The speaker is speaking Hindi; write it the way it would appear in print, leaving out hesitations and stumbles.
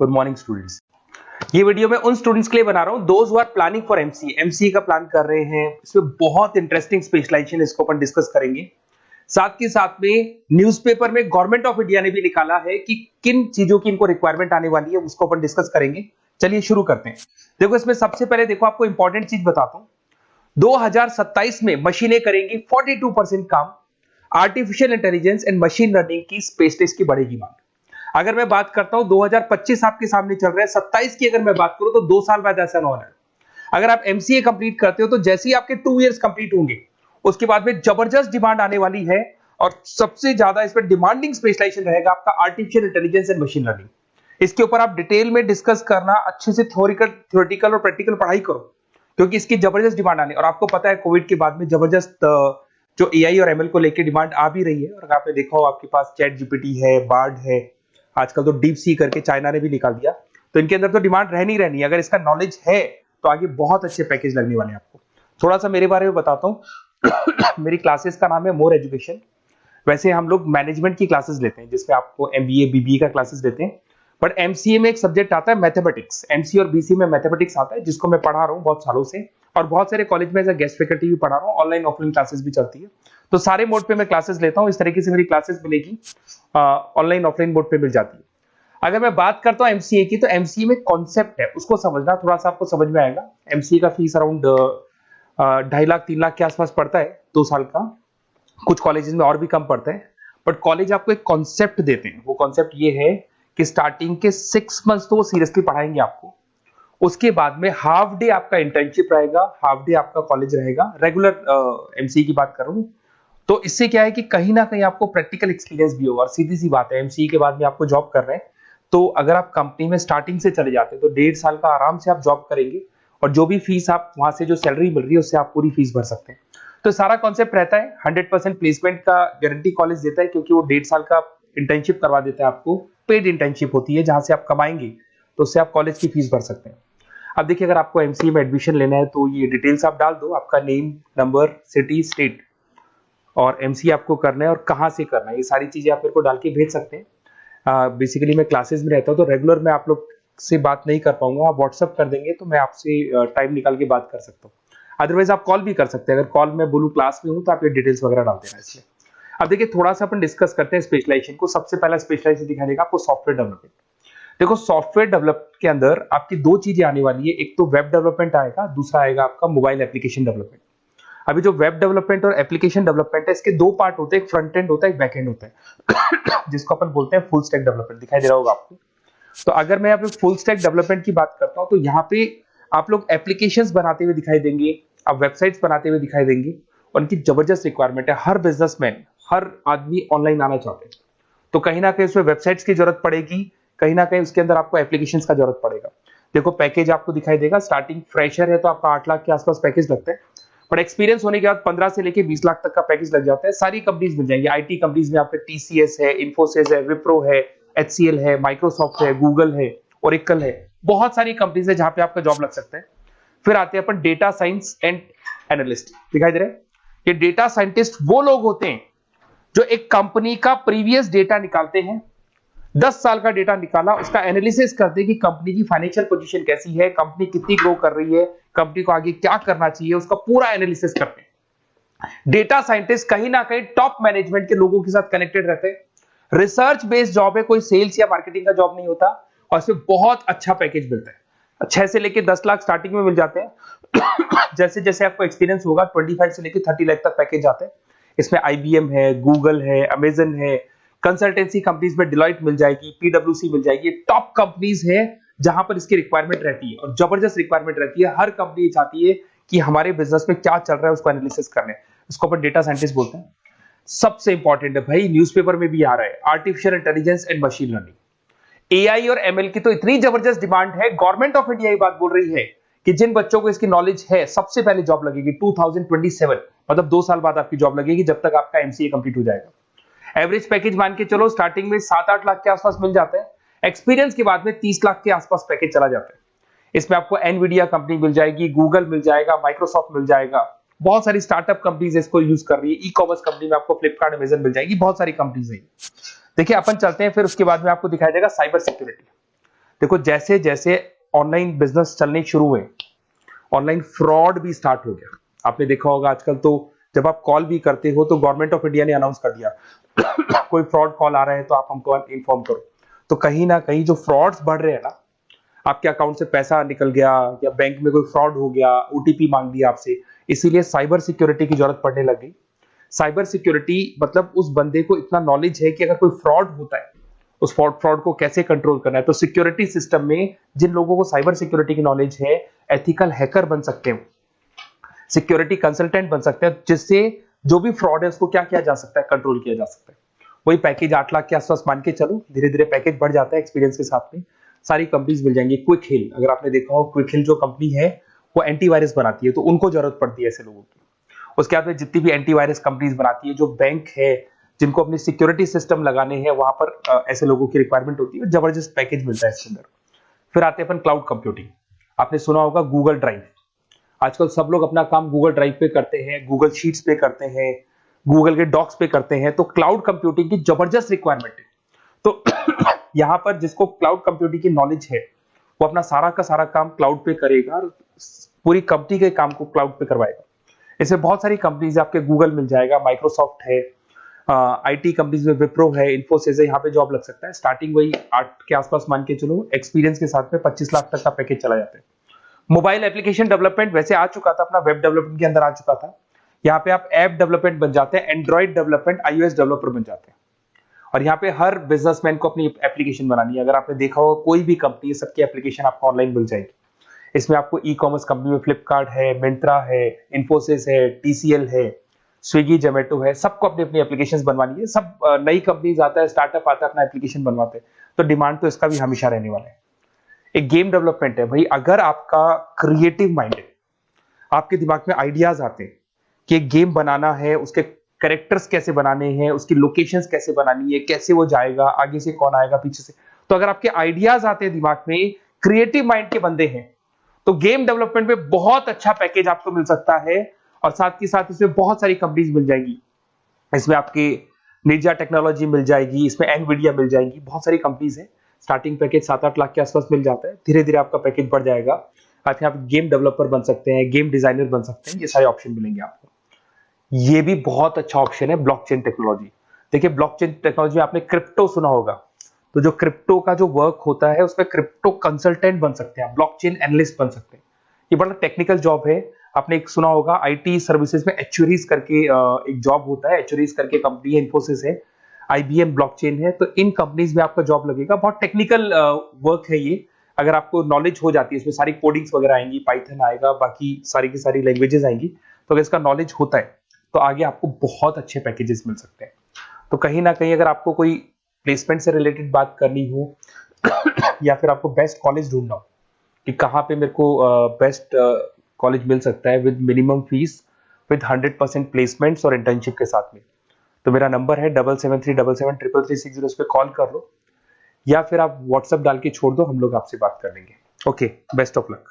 Good morning students. ये वीडियो मैं उन स्टूडेंट्स के लिए बना रहा हूं those who are planning for MCA का प्लान कर रहे हैं। इसमें बहुत इंटरेस्टिंग स्पेशलाइजेशन इसको अपन डिस्कस करेंगे। साथ के साथ में न्यूज़पेपर में गवर्नमेंट ऑफ इंडिया ने भी निकाला है कि किन चीजों की इनको रिक्वायरमेंट आने वाली है, उसको अपन डिस्कस करेंगे। चलिए शुरू करते हैं। देखो इसमें सबसे पहले देखो आपको इंपॉर्टेंट चीज बताता हूं। 2027 में मशीनें करेंगी 42% काम। Artificial intelligence and machine learning की स्पेशलिस्ट की बढ़ेगी मांग। अगर मैं बात करता हूं 2025 आपके सामने चल रहा है, 27 की अगर मैं बात करूं तो 2 साल बाद ऐसा होना है। अगर आप एमसीए कंप्लीट करते हो तो जैसे ही आपके 2 इयर्स कंप्लीट होंगे उसके बाद में जबरदस्त डिमांड आने वाली है और सबसे ज्यादा इस पर डिमांडिंग स्पेशलाइजेशन रहेगा आपका artificial intelligence and machine learning. इसके ऊपर आप डिटेल में डिस्कस करना, अच्छे से थ्योरेटिकल और प्रैक्टिकल पढ़ाई करो क्योंकि इसकी जबरदस्त डिमांड आने। और आपको पता है कोविड के बाद में जबरदस्त जो एआई और एमएल को लेकर डिमांड आ भी रही है। और आपने देखा हो आपके पास चैट जीपीटी है, बार्ड है, आजकल तो डीप सी करके चाइना ने भी निकाल दिया। तो इनके अंदर तो डिमांड रहनी रहनी है। अगर इसका नॉलेज है तो आगे बहुत अच्छे पैकेज लगने वाले हैं आपको। थोड़ा सा मेरे बारे में बताता हूँ। मेरी क्लासेस का नाम है मोर एजुकेशन। वैसे हम लोग मैनेजमेंट की क्लासेस लेते हैं जिसमें आपको एमबीए बीबीए का क्लासेस देते हैं। बट एमसीए में एक सब्जेक्ट आता है मैथमेटिक्स। एमसीए और बीसीए में मैथमेटिक्स आता है जिसको मैं पढ़ा रहा हूँ बहुत सालों से और बहुत सारे कॉलेज में एज अ गेस्ट फैकल्टी भी पढ़ा रहा हूँ। ऑनलाइन ऑफलाइन क्लासेस भी चलती है, तो सारे मोड पे मैं क्लासेस लेता हूँ। इस तरीके से मेरी क्लासेस मिलेगी, ऑनलाइन ऑफलाइन मोड पे मिल जाती है। अगर मैं बात करता हूँ एमसीए की, तो एमसीए में कॉन्सेप्ट है उसको समझना, थोड़ा सा आपको समझ में आएगा। एमसीए का फीस अराउंड 2.5 लाख 3 लाख के आसपास पड़ता है 2 साल का। कुछ कॉलेजेस में और भी कम पड़ता है। बट कॉलेज आपको एक कॉन्सेप्ट देते हैं। वो कॉन्सेप्ट ये है कि स्टार्टिंग के 6 मंथ्स तो वो सीरियसली पढ़ाएंगे आपको। उसके बाद में हाफ डे आपका इंटर्नशिप रहेगा, हाफ डे आपका कॉलेज रहेगा। रेगुलर एमसीए की बात करूं तो इससे क्या है कि कहीं ना कहीं आपको प्रैक्टिकल एक्सपीरियंस भी होगा। और सीधी सी बात है, एमसीए के बाद में आपको जॉब कर रहे हैं तो अगर आप कंपनी में स्टार्टिंग से चले जाते हैं तो 1.5 साल का आराम से आप जॉब करेंगे और जो भी फीस आप वहां से जो सैलरी मिल रही है उससे आप पूरी फीस भर सकते हैं। तो सारा कॉन्सेप्ट रहता है। 100% प्लेसमेंट का गारंटी कॉलेज देता है क्योंकि वो 1.5 साल का इंटर्नशिप करवा देता है आपको। पेड इंटर्नशिप होती है जहां से आप कमाएंगे तो उससे आप कॉलेज की फीस भर सकते हैं। अब देखिए अगर आपको एमसीए में एडमिशन लेना है तो ये डिटेल्स आप डाल दो, आपका नेम, नंबर, सिटी, स्टेट और एमसीए आपको करना है और कहाँ से करना है, ये सारी चीजें आप मेरे को डाल के भेज सकते हैं। बेसिकली मैं क्लासेस में रहता हूँ तो रेगुलर मैं आप लोग से बात नहीं कर पाऊंगा। आप व्हाट्सअप कर देंगे तो मैं आपसे टाइम निकाल के बात कर सकता हूँ। अदरवाइज आप कॉल भी कर सकते हैं। अगर कॉल में बोलूँ क्लास में हूँ तो आप ये डिटेल्स वगैरह डाल देना इसलिए। अब देखिए थोड़ा सा अपन डिस्कस करते हैं स्पेशलाइजेशन को। सबसे पहला स्पेशलाइजेशन दिखाई देगा आपको सॉफ्टवेयर डेवलपमेंट। देखो सॉफ्टवेयर डेवलपमेंट के अंदर आपकी 2 चीजें आने वाली है। एक तो वेब डेवलपमेंट आएगा, दूसरा आएगा आपका मोबाइल एप्लीकेशन डेवलपमेंट। अभी जो वेब डेवलपमेंट और एप्लीकेशन डेवलपमेंट है इसके 2 पार्ट होते हैं, एक फ्रंट एंड होता है, एक बैक एंड होता है जिसको अपन बोलते हैं फुल स्टैक डेवलपमेंट। दिखाई दे रहा होगा आपको। तो अगर मैं यहाँ पे फुल स्टैक डेवलपमेंट की बात करता हूँ तो यहाँ पे आप लोग एप्लीकेशंस बनाते हुए दिखाई देंगे, आप वेबसाइट्स बनाते हुए दिखाई देंगे। उनकी जबरदस्त रिक्वायरमेंट है। हर बिजनेसमैन, हर आदमी ऑनलाइन आना चाहते हैं तो कहीं ना कहीं उसमें वेबसाइट्स की जरूरत पड़ेगी, कहीं ना कहीं उसके अंदर आपको एप्लीकेशंस का जरूरत पड़ेगा। देखो पैकेज आपको दिखाई देगा, स्टार्टिंग फ्रेशर है तो आपका 8 लाख के आसपास पैकेज लगता है। बट एक्सपीरियंस होने के बाद 15 से लेके 20 लाख तक का पैकेज लग जाता है। सारी कंपनीज मिल जाएंगी। आईटी कंपनीज में आपके टीसीएस है, इन्फोसिस है, विप्रो है, एचसीएल है, माइक्रोसॉफ्ट है, गूगल है, ओरेकल है। बहुत सारी कंपनीज है जहां पे आपका जॉब लग सकता है। फिर आते हैं अपन डेटा साइंस एंड एनालिस्ट। दिखाई दे रहा है? ये डेटा साइंटिस्ट वो लोग होते हैं जो एक कंपनी का प्रीवियस डेटा निकालते हैं। 10 साल का डेटा निकाला, उसका एनालिसिस करते हैं कि कंपनी की फाइनेंशियल पोजीशन कैसी है, कंपनी कितनी ग्रो कर रही है, कंपनी को आगे क्या करना चाहिए, उसका पूरा एनालिसिस करते हैं। डेटा साइंटिस्ट कहीं ना कहीं टॉप मैनेजमेंट के लोगों के साथ कनेक्टेड रहते हैं। रिसर्च बेस्ड जॉब है, कोई सेल्स या मार्केटिंग का जॉब नहीं होता और इसमें बहुत अच्छा पैकेज मिलता है। 6 से लेके 10 लाख स्टार्टिंग में मिल जाते हैं। जैसे जैसे आपको एक्सपीरियंस होगा 25 से लेके 30 लाख तक पैकेज आते हैं। इसमें आईबीएम है, गूगल है, अमेजन है, कंसल्टेंसी कंपनीज में डिलॉयट मिल जाएगी, पीडब्ल्यूसी मिल जाएगी। टॉप कंपनीज है जहां पर इसकी रिक्वायरमेंट रहती है और जबरदस्त रिक्वायरमेंट रहती है। हर कंपनी चाहती है कि हमारे बिजनेस में क्या चल रहा है उसको एनालिसिस करने। इसको अपन डेटा साइंटिस्ट बोलते हैं। सबसे इंपॉर्टेंट है भाई, न्यूज़पेपर में भी आ रहा है, artificial intelligence and machine learning. AI और एमएल की तो इतनी जबरदस्त डिमांड है, गवर्नमेंट ऑफ इंडिया ये बात बोल रही है कि जिन बच्चों को इसकी नॉलेज है सबसे पहले जॉब लगेगी 2027, मतलब 2 साल बाद आपकी जॉब लगेगी जब तक आपका एमसीए कंप्लीट हो जाएगा। एवरेज पैकेज मान के चलो स्टार्टिंग में 7-8 लाख के आसपास मिल जाते हैं। एक्सपीरियंस के बाद में 30 लाख के आसपास पैकेज चला जाता है। इसमें आपको एनवीडिया कंपनी मिल जाएगी, गूगल मिल जाएगा, माइक्रोसॉफ्ट मिल जाएगा। बहुत सारी स्टार्टअप कंपनीज इसको यूज कर रही है। ई कॉमर्स कंपनी में आपको फ्लिपकार्ट, अमेजन मिल जाएगी। बहुत सारी कंपनीज है। देखिए अपन चलते हैं, फिर उसके बाद में आपको दिखाई देगा साइबर सिक्योरिटी। देखो जैसे जैसे ऑनलाइन बिजनेस चलने शुरू हुए, ऑनलाइन फ्रॉड भी स्टार्ट हो गया। आपने देखा होगा आजकल तो जब आप कॉल भी करते हो तो गवर्नमेंट ऑफ इंडिया ने अनाउंस कर दिया कोई फ्रॉड कॉल आ रहा है तो आप हमको इन्फॉर्म करो। तो कहीं ना कहीं जो फ्रॉड्स बढ़ रहे हैं ना, आपके अकाउंट से पैसा निकल गया या बैंक में कोई फ्रॉड हो गया, ओटीपी मांग लिया आपसे, इसीलिए साइबर सिक्योरिटी की जरूरत पड़ने लग गई। साइबर सिक्योरिटी मतलब उस बंदे को इतना नॉलेज है कि अगर कोई फ्रॉड होता है उस फ्रॉड को कैसे कंट्रोल करना है। तो सिक्योरिटी सिस्टम में जिन लोगों को साइबर सिक्योरिटी की नॉलेज है, एथिकल हैकर बन सकते हैं, सिक्योरिटी कंसल्टेंट बन सकते हैं, जिससे जो भी फ्रॉड है उसको क्या किया जा सकता है, कंट्रोल किया जा सकता है। वही पैकेज 8 लाख के आसपास मान के चलो, धीरे धीरे पैकेज बढ़ जाता है एक्सपीरियंस के साथ में। सारी कंपनीज मिल जाएंगी। क्विक हिल, अगर आपने देखा हो, क्विक हिल जो कंपनी है वो एंटीवायरस बनाती है, तो उनको जरूरत पड़ती है ऐसे लोगों की। उसके बाद में जितनी भी एंटीवायरस कंपनीज बनाती है, जो बैंक है जिनको अपनी सिक्योरिटी सिस्टम लगाने हैं, वहां पर ऐसे लोगों की रिक्वायरमेंट होती है। जबरदस्त पैकेज मिलता है इसके अंदर। फिर आते हैं अपन क्लाउड कंप्यूटिंग। आपने सुना होगा गूगल ड्राइव। आजकल सब लोग अपना काम गूगल ड्राइव पे करते हैं, गूगल शीट्स पे करते हैं, गूगल के डॉक्स पे करते हैं। तो क्लाउड कंप्यूटिंग की जबरदस्त रिक्वायरमेंट है। तो यहां पर जिसको क्लाउड कंप्यूटिंग की नॉलेज है वो अपना सारा का सारा काम क्लाउड पे करेगा और पूरी कंपनी के काम को क्लाउड पे करवाएगा। इसमें बहुत सारी कंपनीज, आपके गूगल मिल जाएगा, माइक्रोसॉफ्ट है, आईटी कंपनीज में विप्रो है, इन्फोसिस है, यहाँ पे जॉब लग सकता है। स्टार्टिंग वही 8 के आसपास मान के चलो, एक्सपीरियंस के साथ में 25 लाख तक का पैकेज चला जाता है। मोबाइल एप्लीकेशन डेवलपमेंट वैसे आ चुका था, अपना वेब डेवलपमेंट के अंदर आ चुका था। यहाँ पे आप ऐप डेवलपमेंट बन जाते हैं, एंड्रॉइड डेवलपमेंट, आईओएस डेवलपर बन जाते हैं। और यहाँ पे हर बिजनेसमैन को अपनी एप्लीकेशन बनानी है। अगर आपने देखा हो कोई भी कंपनी, सबकी एप्लीकेशन आपको ऑनलाइन मिल जाएगी। इसमें आपको ई कॉमर्स कंपनी में फ्लिपकार्ट है, मिंत्रा है, इन्फोसिस है, टीसीएल है, स्विगी, जोमेटो है, सबको अपनी अपनी एप्लीकेशंस बनवानी है। सब नई कंपनीज आता है, स्टार्टअप आता है, अपना एप्लीकेशन बनवाते हैं। तो डिमांड तो इसका भी हमेशा रहने वाला है। एक गेम डेवलपमेंट है भाई। अगर आपका क्रिएटिव माइंड है, आपके दिमाग में आइडियाज आते हैं कि एक गेम बनाना है, उसके कैरेक्टर्स कैसे बनाने हैं, उसकी लोकेशंस कैसे बनानी है, कैसे वो जाएगा, आगे से कौन आएगा, पीछे से, तो अगर आपके आइडियाज आते हैं दिमाग में, क्रिएटिव माइंड के बंदे हैं, तो गेम डेवलपमेंट में बहुत अच्छा पैकेज आपको मिल सकता है। और साथ के साथ इसमें बहुत सारी कंपनीज मिल जाएंगी। इसमें आपकी निंजा टेक्नोलॉजी मिल जाएगी, इसमें एनवीडिया मिल जाएंगी, बहुत सारी कंपनीज है। स्टार्टिंग पैकेज 7-8 लाख के आसपास मिल जाता है। धीरे धीरे आपका पैकेज बढ़ जाएगा। आप गेम डेवलपर बन सकते हैं, गेम डिजाइनर बन सकते हैं, ये सारे ऑप्शन मिलेंगे आपको। ये भी बहुत अच्छा ऑप्शन है ब्लॉकचेन टेक्नोलॉजी। देखिए ब्लॉकचेन टेक्नोलॉजी में आपने क्रिप्टो सुना होगा, तो जो क्रिप्टो का जो वर्क होता है उसमें क्रिप्टो कंसल्टेंट बन सकते हैं, ब्लॉकचेन एनालिस्ट बन सकते हैं। ये बड़ा टेक्निकल जॉब है। आपने एक सुना होगा आईटी सर्विसेज में एक्चुअरीज करके एक जॉब होता है, एक्चुअरीज करके कंपनी है, इन्फोसिस है, आईबीएम, ब्लॉकचेन है। तो इन कंपनीज में आपका जॉब लगेगा। बहुत टेक्निकल वर्क है ये। अगर आपको नॉलेज हो जाती है, इसमें सारी कोडिंग्स वगैरह आएंगी, पाइथन आएगा, बाकी सारी की सारी लैंग्वेजेस आएंगी। तो अगर इसका नॉलेज होता है तो आगे आपको बहुत अच्छे पैकेजेस मिल सकते हैं। तो कहीं ना कहीं अगर आपको कोई प्लेसमेंट से रिलेटेड बात करनी हो या फिर आपको बेस्ट कॉलेज ढूंढना हो कि कहाँ पे मेरे को बेस्ट कॉलेज मिल सकता है with minimum fees, with 100% placements और इंटर्नशिप के साथ में, तो मेरा नंबर है 7737733360। उस पर कॉल कर लो या फिर आप व्हाट्सएप डाल के छोड़ दो, हम लोग आपसे बात कर लेंगे। Okay, best of luck.